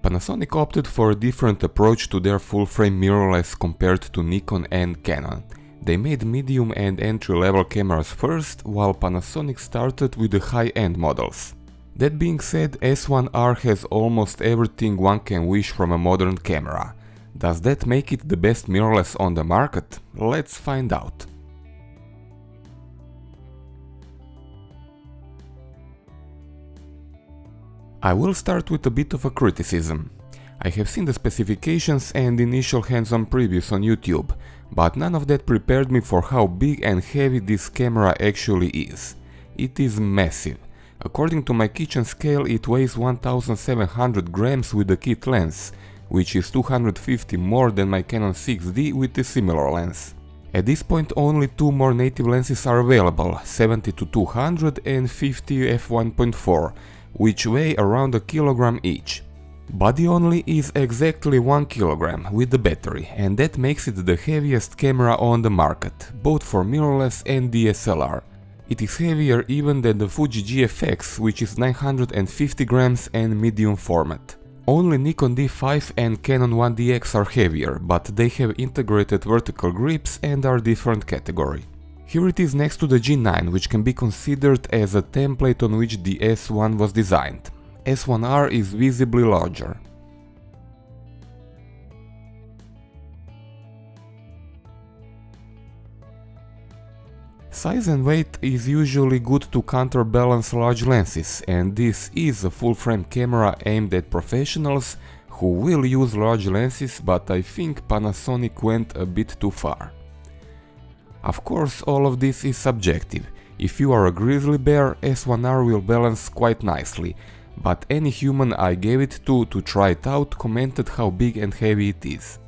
Panasonic opted for a different approach to their full-frame mirrorless compared to Nikon and Canon. They made medium and entry-level cameras first, while Panasonic started with the high-end models. That being said, S1R has almost everything one can wish from a modern camera. Does that make it the best mirrorless on the market? Let's find out. I will start with a bit of a criticism. I have seen the specifications and initial hands-on previews on YouTube, but none of that prepared me for how big and heavy this camera actually is. It is massive. According to my kitchen scale, it weighs 1700 grams with the kit lens, which is 250 more than my Canon 6D with a similar lens. At this point only two more native lenses are available, 70-200 and 50 f1.4, which weigh around a kilogram each. Body only is exactly 1 kilogram with the battery, and that makes it the heaviest camera on the market, both for mirrorless and DSLR. It is heavier even than the Fuji GFX, which is 950 grams and medium format. Only Nikon D5 and Canon 1DX are heavier, but they have integrated vertical grips and are different category. Here it is next to the G9, which can be considered as a template on which the S1 was designed. S1R is visibly larger. Size and weight is usually good to counterbalance large lenses, and this is a full-frame camera aimed at professionals who will use large lenses, but I think Panasonic went a bit too far. Of course, all of this is subjective. If you are a grizzly bear, S1R will balance quite nicely, but any human I gave it to try it out commented how big and heavy it is.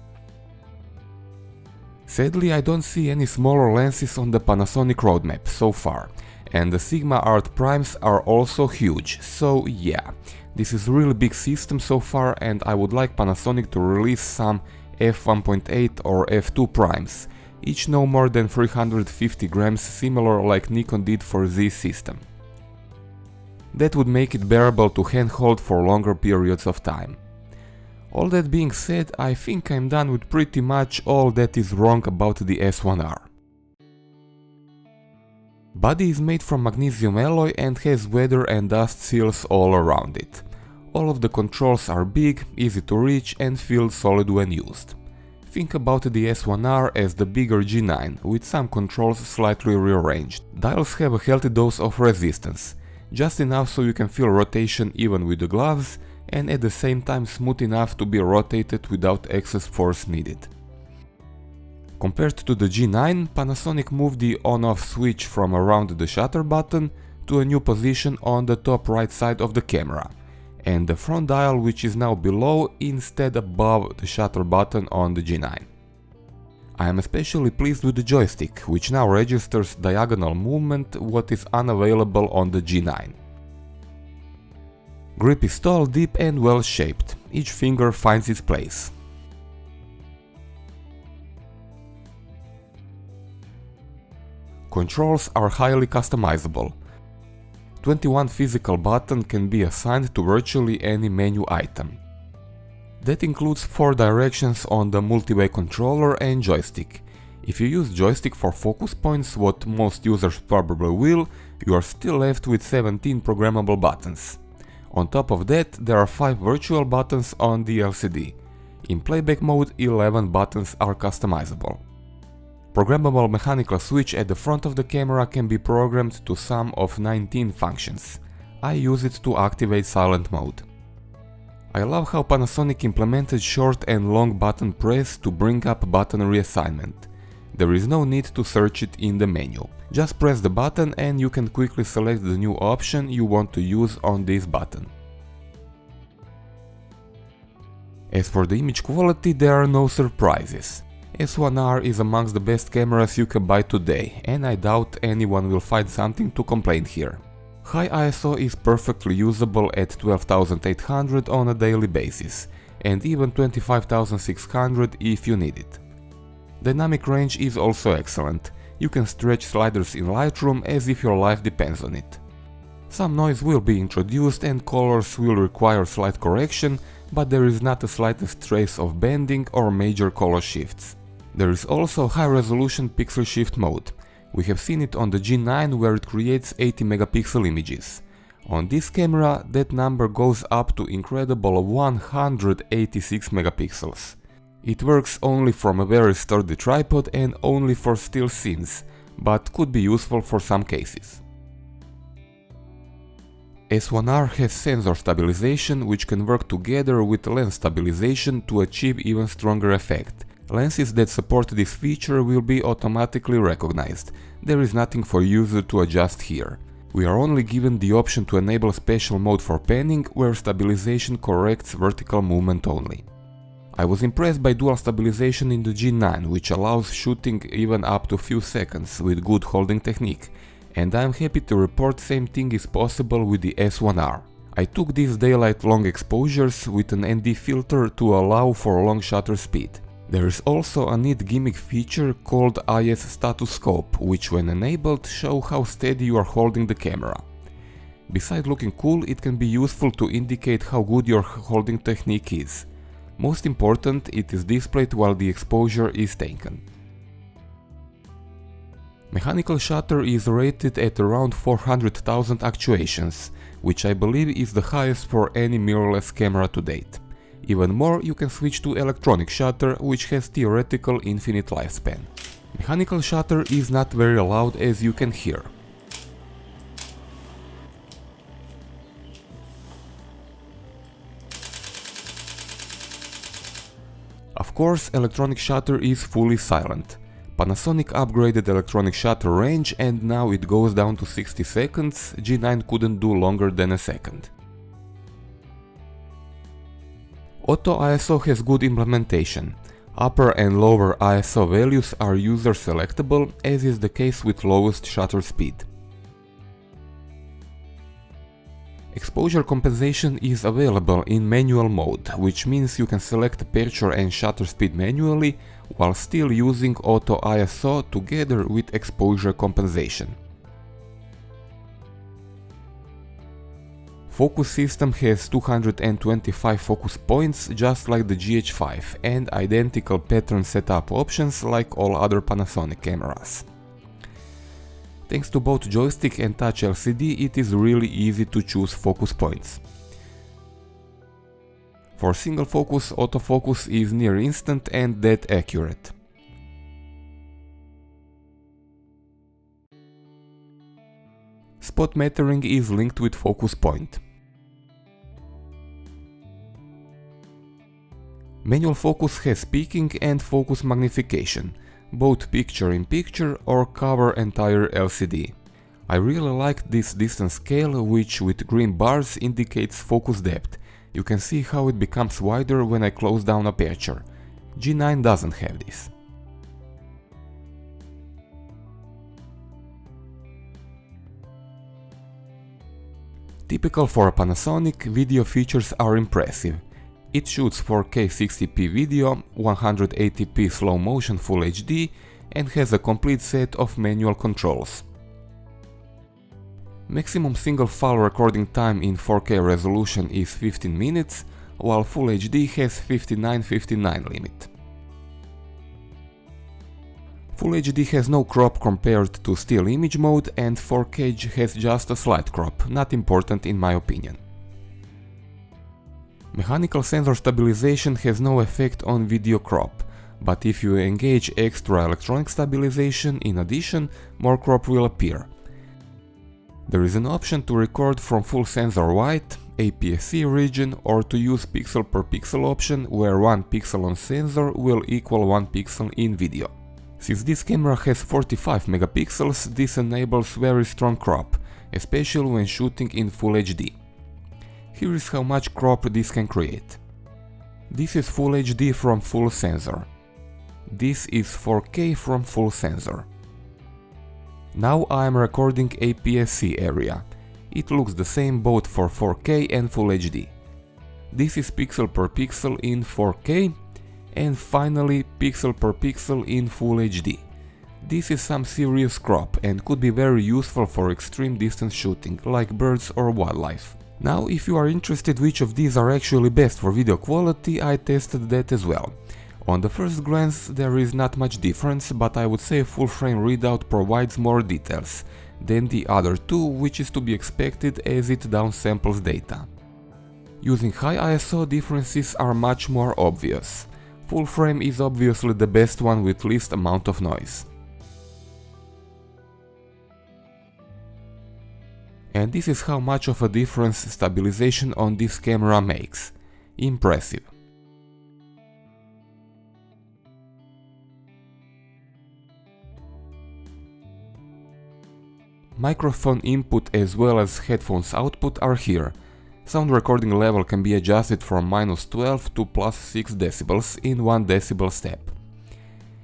Sadly, I don't see any smaller lenses on the Panasonic roadmap so far, and the Sigma Art Primes are also huge, so yeah, this is really big system so far, and I would like Panasonic to release some f1.8 or f2 primes, each no more than 350 grams, similar like Nikon did for Z system. That would make it bearable to handhold for longer periods of time. All that being said, I think I'm done with pretty much all that is wrong about the S1R. Body is made from magnesium alloy and has weather and dust seals all around it. All of the controls are big, easy to reach and feel solid when used. Think about the S1R as the bigger G9, with some controls slightly rearranged. Dials have a healthy dose of resistance, just enough so you can feel rotation even with the gloves, and at the same time smooth enough to be rotated without excess force needed. Compared to the G9, Panasonic moved the on-off switch from around the shutter button to a new position on the top right side of the camera, and the front dial, which is now below instead above the shutter button on the G9. I am especially pleased with the joystick, which now registers diagonal movement, what is unavailable on the G9. Grip is tall, deep and well shaped, each finger finds its place. Controls are highly customizable. 21 physical buttons can be assigned to virtually any menu item. That includes 4 directions on the multi-way controller and joystick. If you use joystick for focus points, what most users probably will, you are still left with 17 programmable buttons. On top of that, there are 5 virtual buttons on the LCD. In playback mode, 11 buttons are customizable. Programmable mechanical switch at the front of the camera can be programmed to some of 19 functions. I use it to activate silent mode. I love how Panasonic implemented short and long button press to bring up button reassignment. There is no need to search it in the menu. Just press the button and you can quickly select the new option you want to use on this button. As for the image quality, there are no surprises. S1R is amongst the best cameras you can buy today, and I doubt anyone will find something to complain here. High ISO is perfectly usable at 12,800 on a daily basis, and even 25,600 if you need it. Dynamic range is also excellent. You can stretch sliders in Lightroom as if your life depends on it. Some noise will be introduced and colors will require slight correction, but there is not the slightest trace of bending or major color shifts. There is also high-resolution pixel shift mode. We have seen it on the G9 where it creates 80 megapixel images. On this camera that number goes up to incredible 186 megapixels. It works only from a very sturdy tripod and only for still scenes, but could be useful for some cases. S1R has sensor stabilization, which can work together with lens stabilization to achieve even stronger effect. Lenses that support this feature will be automatically recognized. There is nothing for user to adjust here. We are only given the option to enable a special mode for panning, where stabilization corrects vertical movement only. I was impressed by dual stabilization in the G9, which allows shooting even up to few seconds with good holding technique, and I am happy to report same thing is possible with the S1R. I took these daylight long exposures with an ND filter to allow for long shutter speed. There is also a neat gimmick feature called IS status scope, which when enabled show how steady you are holding the camera. Besides looking cool, it can be useful to indicate how good your holding technique is. Most important, it is displayed while the exposure is taken. Mechanical shutter is rated at around 400,000 actuations, which I believe is the highest for any mirrorless camera to date. Even more, you can switch to electronic shutter, which has theoretical infinite lifespan. Mechanical shutter is not very loud, as you can hear. Of course, electronic shutter is fully silent. Panasonic upgraded electronic shutter range and now it goes down to 60 seconds, G9 couldn't do longer than a second. Auto ISO has good implementation. Upper and lower ISO values are user selectable, as is the case with lowest shutter speed. Exposure compensation is available in manual mode, which means you can select aperture and shutter speed manually while still using auto ISO together with exposure compensation. Focus system has 225 focus points just like the GH5 and identical pattern setup options like all other Panasonic cameras. Thanks to both joystick and touch LCD, it is really easy to choose focus points. For single focus, autofocus is near instant and dead accurate. Spot metering is linked with focus point. Manual focus has peaking and focus magnification, both picture-in-picture or cover entire LCD. I really like this distance scale, which with green bars indicates focus depth. You can see how it becomes wider when I close down aperture. G9 doesn't have this. Typical for a Panasonic, video features are impressive. It shoots 4K 60p video, 180p slow motion Full HD and has a complete set of manual controls. Maximum single file recording time in 4K resolution is 15 minutes, while Full HD has 59:59 limit. Full HD has no crop compared to still image mode and 4K has just a slight crop, not important in my opinion. Mechanical sensor stabilization has no effect on video crop, but if you engage extra electronic stabilization in addition, more crop will appear. There is an option to record from full sensor white, APS-C region, or to use pixel per pixel option, where 1 pixel on sensor will equal 1 pixel in video. Since this camera has 45 megapixels, this enables very strong crop, especially when shooting in Full HD. Here is how much crop this can create. This is Full HD from full sensor. This is 4K from full sensor. Now I am recording APS-C area. It looks the same both for 4K and Full HD. This is pixel per pixel in 4K and finally pixel per pixel in Full HD. This is some serious crop and could be very useful for extreme distance shooting like birds or wildlife. Now, if you are interested which of these are actually best for video quality, I tested that as well. On the first glance there is not much difference, but I would say full frame readout provides more details than the other two, which is to be expected as it downsamples data. Using high ISO, differences are much more obvious. Full frame is obviously the best one with least amount of noise. And this is how much of a difference stabilization on this camera makes. Impressive. Microphone input as well as headphones output are here. Sound recording level can be adjusted from -12 to +6 decibels in 1 decibel step.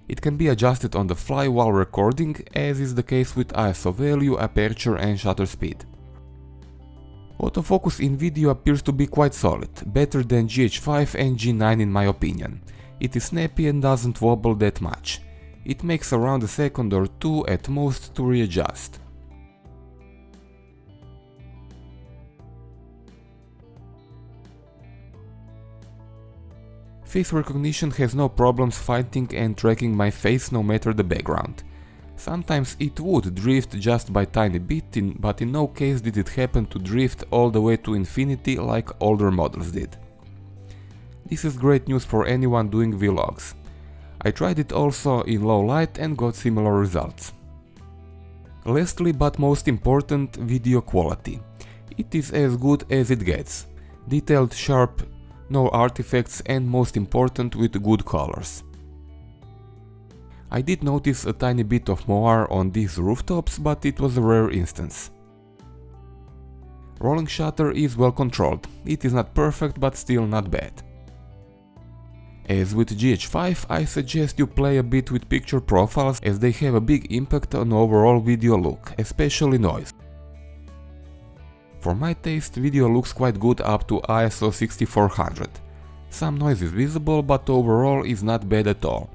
It can be adjusted on the fly while recording, as is the case with ISO value, aperture and shutter speed. Autofocus in video appears to be quite solid, better than GH5 and G9 in my opinion. It is snappy and doesn't wobble that much. It makes around a second or two at most to readjust. Face recognition has no problems finding and tracking my face no matter the background. Sometimes it would drift just by tiny bit, but in no case did it happen to drift all the way to infinity like older models did. This is great news for anyone doing vlogs. I tried it also in low light and got similar results. Lastly, but most important, video quality. It is as good as it gets. Detailed, sharp, no artifacts and most important with good colors. I did notice a tiny bit of moire on these rooftops, but it was a rare instance. Rolling shutter is well controlled. It is not perfect, but still not bad. As with GH5, I suggest you play a bit with picture profiles as they have a big impact on overall video look, especially noise. For my taste, video looks quite good up to ISO 6400. Some noise is visible, but overall is not bad at all.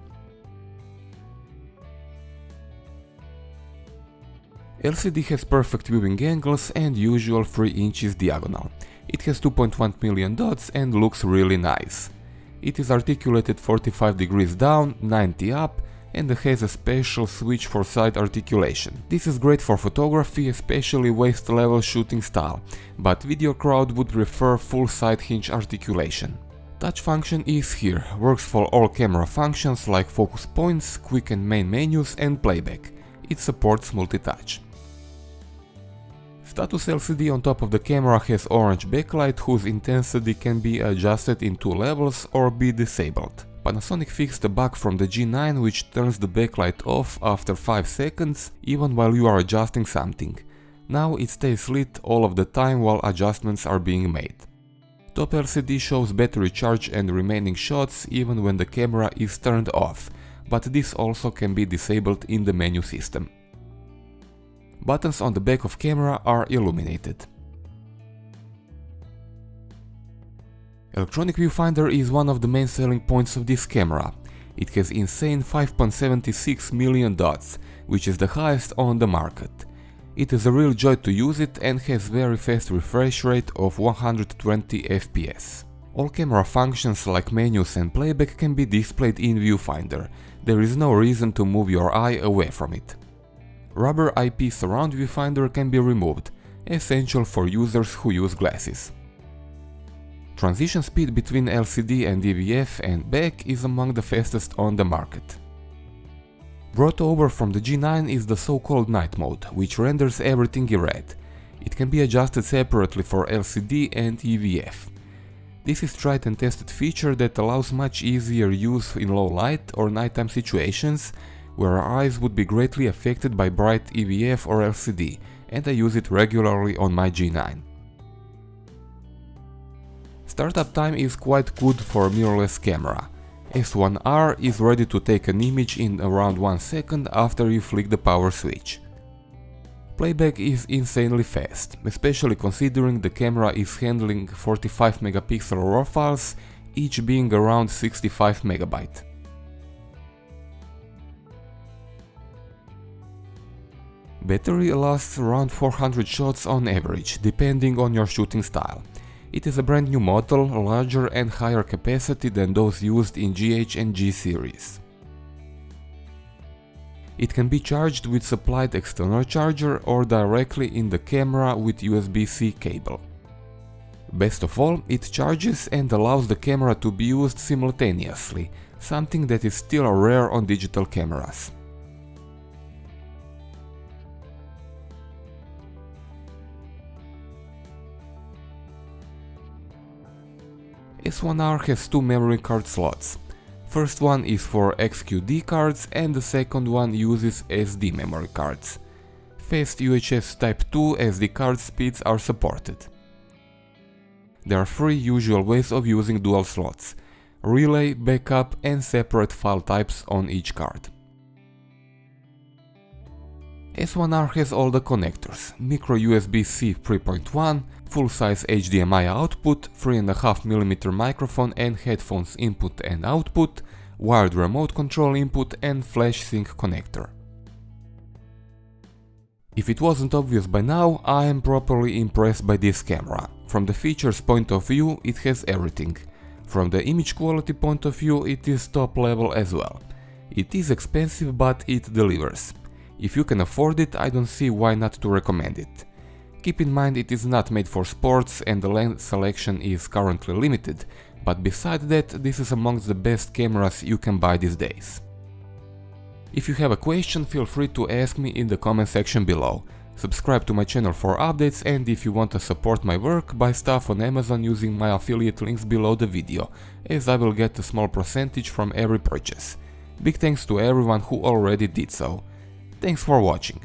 LCD has perfect viewing angles and usual 3 inches diagonal. It has 2.1 million dots and looks really nice. It is articulated 45 degrees down, 90 up, and has a special switch for side articulation. This is great for photography, especially waist level shooting style, but video crowd would prefer full side hinge articulation. Touch function is here, works for all camera functions like focus points, quick and main menus and playback. It supports multi-touch. Status LCD on top of the camera has orange backlight whose intensity can be adjusted in 2 levels or be disabled. Panasonic fixed a bug from the G9 which turns the backlight off after 5 seconds even while you are adjusting something. Now it stays lit all of the time while adjustments are being made. Top LCD shows battery charge and remaining shots even when the camera is turned off, but this also can be disabled in the menu system. Buttons on the back of camera are illuminated. Electronic viewfinder is one of the main selling points of this camera. It has insane 5.76 million dots, which is the highest on the market. It is a real joy to use it and has very fast refresh rate of 120 FPS. All camera functions like menus and playback can be displayed in viewfinder. There is no reason to move your eye away from it. Rubber IP surround viewfinder can be removed, essential for users who use glasses. Transition speed between LCD and DVF and back is among the fastest on the market. Brought over from the G9 is the so-called night mode, which renders everything in red. It can be adjusted separately for LCD and DVF. This is tried and tested feature that allows much easier use in low light or nighttime situations where our eyes would be greatly affected by bright EVF or LCD, and I use it regularly on my G9. Startup time is quite good for a mirrorless camera. S1R is ready to take an image in around 1 second after you flick the power switch. Playback is insanely fast, especially considering the camera is handling 45 megapixel RAW files, each being around 65 megabyte. Battery lasts around 400 shots on average, depending on your shooting style. It is a brand new model, larger and higher capacity than those used in GH and G series. It can be charged with supplied external charger or directly in the camera with USB-C cable. Best of all, it charges and allows the camera to be used simultaneously, something that is still rare on digital cameras. S1R has two memory card slots. First one is for XQD cards and the second one uses SD memory cards. Fast UHS Type 2 SD card speeds are supported. There are three usual ways of using dual slots: relay, backup and separate file types on each card. S1R has all the connectors: micro USB-C 3.1, full-size HDMI output, 3.5mm microphone and headphones input and output, wired remote control input and flash sync connector. If it wasn't obvious by now, I am properly impressed by this camera. From the features point of view, it has everything. From the image quality point of view, it is top level as well. It is expensive, but it delivers. If you can afford it, I don't see why not to recommend it. Keep in mind it is not made for sports and the lens selection is currently limited, but beside that, this is amongst the best cameras you can buy these days. If you have a question, feel free to ask me in the comment section below. Subscribe to my channel for updates, and if you want to support my work, buy stuff on Amazon using my affiliate links below the video, as I will get a small percentage from every purchase. Big thanks to everyone who already did so. Thanks for watching.